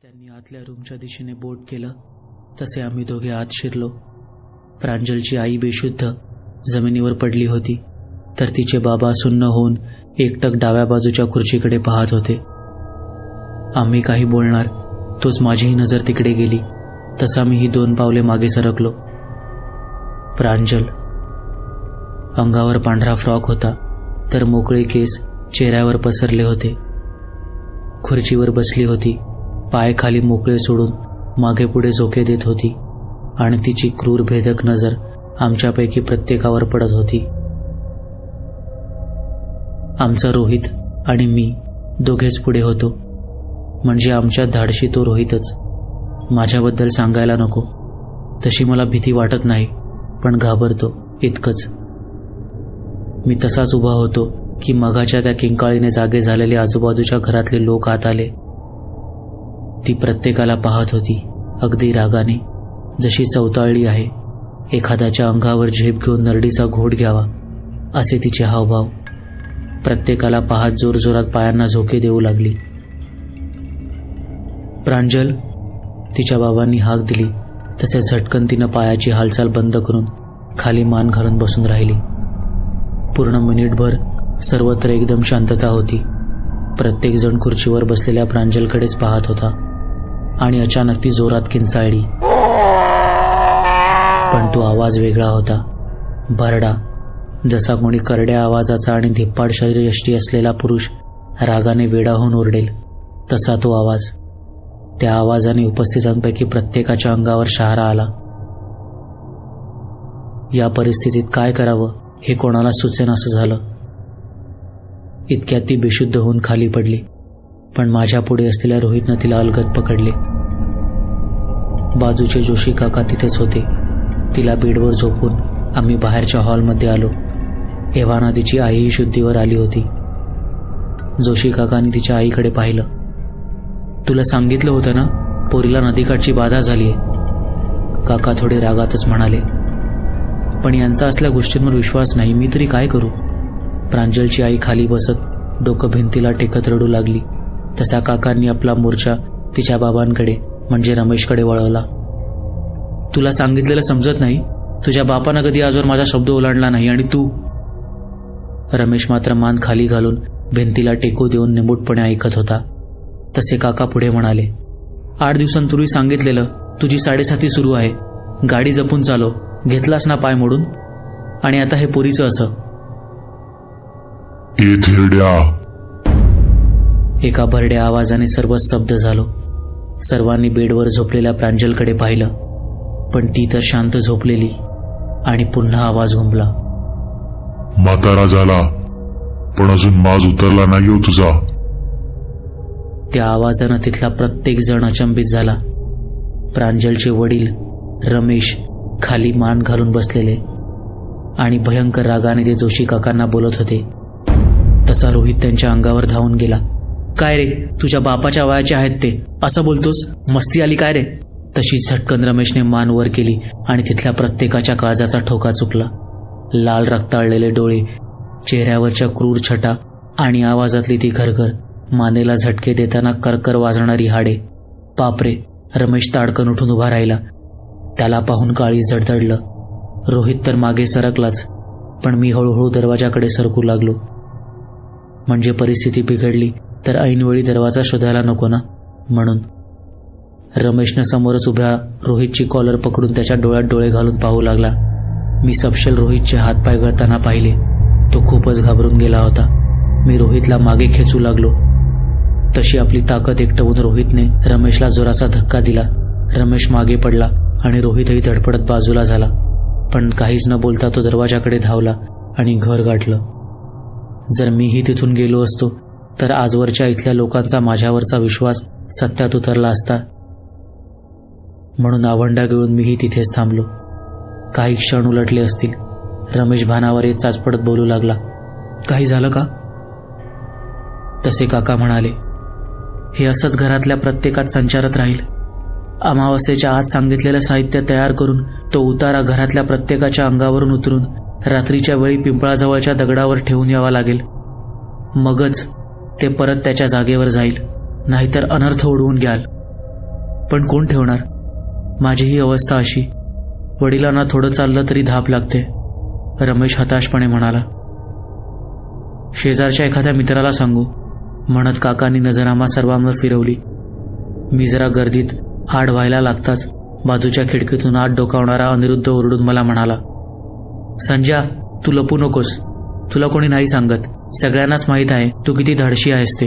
त्यांनी आतल्या रूमच्या दिशेने बोट केलं तसे आम्ही दोघे आत शिरलो. प्रांजलची आई बेशुद्ध जमिनीवर पडली होती, तर तिचे बाबा सुन्न होऊन एकटक डाव्या बाजूच्या खुर्चीकडे पाहत होते. आम्ही काही बोलणार तोच माझीही नजर तिकडे गेली, तसा मीही 2 पावले मागे सरकलो. प्रांजल अंगावर पांढरा फ्रॉक होता, तर मोकळे केस चेहऱ्यावर पसरले होते. खुर्चीवर बसली होती, पाय खाली मोकळे सोडून मागे पुढे झोके देत होती आणि तिची क्रूर भेदक नजर आमच्यापैकी प्रत्येकावर पडत होती. आमचा रोहित आणि मी दोघेच पुढे होतो, म्हणजे आमच्या धाडशी तो रोहितच. माझ्याबद्दल सांगायला नको, तशी मला भीती वाटत नाही, पण घाबरतो इतकंच. मी तसाच उभा होतो की मगाच्या त्या किंकाळीने जागे झालेले आजूबाजूच्या घरातले लोक आत आले. ती प्रत्येकाला पाहत होती, अगदी रागाने, जशी चवताळली आहे. एखाद्याच्या अंगावर झेप घेऊन नरडीचा घोट घ्यावा असे तिचे हावभाव. प्रत्येकाला पाहत जोरजोरात पायांना झोके देऊ लागली. प्रांजल, तिच्या बाबांनी हाक दिली तसे झटकन तिनं पायाची हालचाल बंद करून खाली मान घालून बसून राहिली. पूर्ण मिनिटभर सर्वत्र एकदम शांतता होती. प्रत्येकजण खुर्चीवर बसलेल्या प्रांजलकडेच पाहत होता आणि अचानक ती जोरात किंचाळली. पण तो आवाज वेगळा होता, भरडा, जसा कोणी करड्या आवाजाचा आणि धिप्पाड शरीरयष्टी असलेला पुरुष रागाने वेडा होऊन ओरडेल तसा तो आवाज. त्या आवाजाने उपस्थितांपैकी प्रत्येकाच्या अंगावर शहारा आला. या परिस्थितीत काय करावं हे कोणाला सुचेनासं झालं. इतक्यात ती बेशुद्ध होऊन खाली पडली, पण माझ्या पुढे असलेल्या रोहितनं तिला अलगद पकडले. बाजूचे जोशी काका तिथेच होते. तिला बेडवर झोपून आम्ही बाहेरच्या हॉलमध्ये आलो. एव्हाना तिची आईही शुद्धीवर आली होती. जोशी काकांनी तिच्या आईकडे पाहिलं. तुला सांगितलं होतं ना, पोरीला नदीकाठची बाधा झालीये, काका थोडे रागातच म्हणाले. पण यांचा असल्या गोष्टींवर विश्वास नाही, मी तरी काय करू. प्रांजलची आई खाली बसत डोकं भिंतीला टेकत रडू लागली. तसा काकांनी आपला मोर्चा तिच्या बाबांकडे म्हणजे रमेशकडे वळवला. तुला सांगितलेलं समजत नाही, तुझ्या बापानं कधी आजवर माझा शब्द ओलांडला नाही आणि तू. रमेश मात्र मान खाली घालून भिंतीला टेकू देऊन निमूटपणे ऐकत होता. तसे काका पुढे म्हणाले, 8 दिवसांपूर्वी सांगितलेलं, तुझी 7:30 सुरू आहे, गाडी जपून चालव, घेतलास ना पाय मोडून, आणि आता हे पोरीचं असं. एका भरड्या आवाजाने सर्व स्तब्ध झालो. सर्वांनी बेडवर झोपलेल्या प्रांजलकडे पाहिलं, पण ती तर शांत झोपलेली. आणि पुन्हा आवाज घुमला. म्हातारा झाला, पण अजून माज उतरला नाही हो तुझा. त्या आवाजानं तिथला प्रत्येक जण अचंबित झाला. प्रांजलचे वडील रमेश खाली मान घालून बसलेले आणि भयंकर रागाने ते जोशी काकांना बोलत होते. तसा रोहित त्यांच्या अंगावर धावून गेला. काय रे, तुझ्या बापाच्या वयाचे आहेत ते, असं बोलतोस? मस्ती आली काय रे? तशी झटकन रमेशने मान वर केली आणि तिथल्या प्रत्येकाच्या काळजाचा ठोका चुकला. लाल रक्ताळलेले डोळे, चेहऱ्यावरच्या क्रूर छटा आणि आवाजातली ती घरघर, मानेला झटके देताना करकर वाजणारी हाडे. बापरे, रमेश ताडकन उठून उभा राहिला. त्याला पाहून काळीज धडधडलं. रोहित तर मागे सरकलाच, पण मी हळूहळू दरवाजाकडे सरकू लागलो. म्हणजे परिस्थिती बिघडली तर ऐनवेळी दरवाजा शोधायला नको ना, म्हणून. रमेशनं समोरच उभ्या रोहितची कॉलर पकडून त्याच्या डोळ्यात डोळे घालून पाहू लागला. मी सपशेल रोहितचे हातपाय गळताना पाहिले. तो खूपच घाबरून गेला होता. मी रोहितला मागे खेचू लागलो. तशी आपली ताकद एकटवून रोहितने रमेशला जोराचा धक्का दिला. रमेश मागे पडला आणि रोहितही धडपडत बाजूला झाला. पण काहीच न बोलता तो दरवाजाकडे धावला आणि घर गाठलं. जर मीही तिथून गेलो असतो तर आजवरच्या इथल्या लोकांचा माझ्यावरचा विश्वास सत्यात उतरला असता. म्हणून आवंडा गिळून मीही तिथेच थांबलो. काही क्षण उलटले असतील. रमेश भानावर येत चाचपडत बोलू लागला, काही झालं का? तसे काका म्हणाले, हे असंच घरातल्या प्रत्येकात संचारत राहील. अमावास्येच्या आत सांगितलेलं साहित्य तयार करून तो उतारा घरातल्या प्रत्येकाच्या अंगावरून उतरून रात्रीच्या वेळी पिंपळाजवळच्या दगडावर ठेवून यावा लागेल. मगच ते परत त्याच्या जागेवर जाईल, नाहीतर अनर्थ ओढवून घ्याल. पण कोण ठेवणार? माझी ही अवस्था अशी. वडिलांना थोडं चाललं तरी धाप लागते. रमेश हताशपणे म्हणाला. शेजारच्या एखाद्या मित्राला सांगू, म्हणत काकांनी नजर आम्हा सर्वांवर फिरवली. मी जरा गर्दीत आड व्हायला लागताच बाजूच्या खिडकीतून आत डोकावणारा अनिरुद्ध ओरडून मला म्हणाला, संजा, तू लपू नकोस. तुला कोणी नाही सांगत. सगळ्यांनाच माहीत आहे तू किती धाडशी आहेस ते.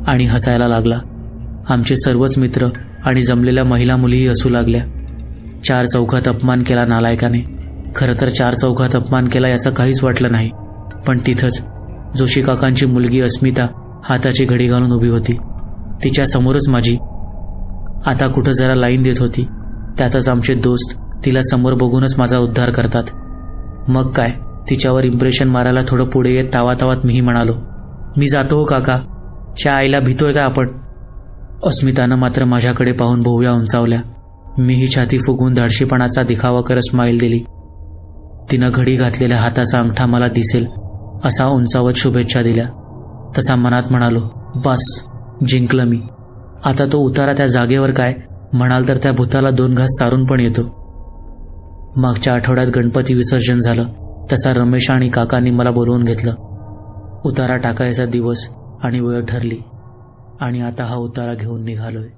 आणि हसायला लागला. आमचे सर्वच मित्र आणि जमलेल्या महिला मुलीही हसू लागल्या. 4 चौघात अपमान केला नालायकाने. खरं तर 4 चौघात अपमान केला याचं काहीच वाटलं नाही. पण तिथंच जोशी काकांची मुलगी अस्मिता हाताची घडी घालून उभी होती. तिच्या समोरच माझी. आता कुठं जरा लाईन देत होती. त्यातच आमचे दोस्त तिला समोर बघूनच माझा उद्धार करतात. मग काय, तिच्यावर इम्प्रेशन मारायला थोडं पुढे येत तावातावात मीही म्हणालो, मी जातो हो काका. च्या आईला भीतोय का आपण? अस्मितानं मात्र माझ्याकडे पाहून भोवया उंचावल्या. मीही छाती फुगवून धाडशीपणाचा दिखावा करत स्माईल दिली. तिनं घडी घातलेल्या हाताचा अंगठा मला दिसेल असा उंचावत शुभेच्छा दिल्या. तसा मनात म्हणालो, बस जिंकलं मी. आता तो उतारा त्या जागेवर काय म्हणाल तर त्या भूताला 2 घास चारून पण येतो. मागच्या आठवड्यात गणपती विसर्जन झालं तसा रमेश आणि काकांनी मला बोलवून घेतलं. उतारा टाकायचा दिवस आणि वेळ ठरली आणि आता हा उतारा घेऊन निघालोय.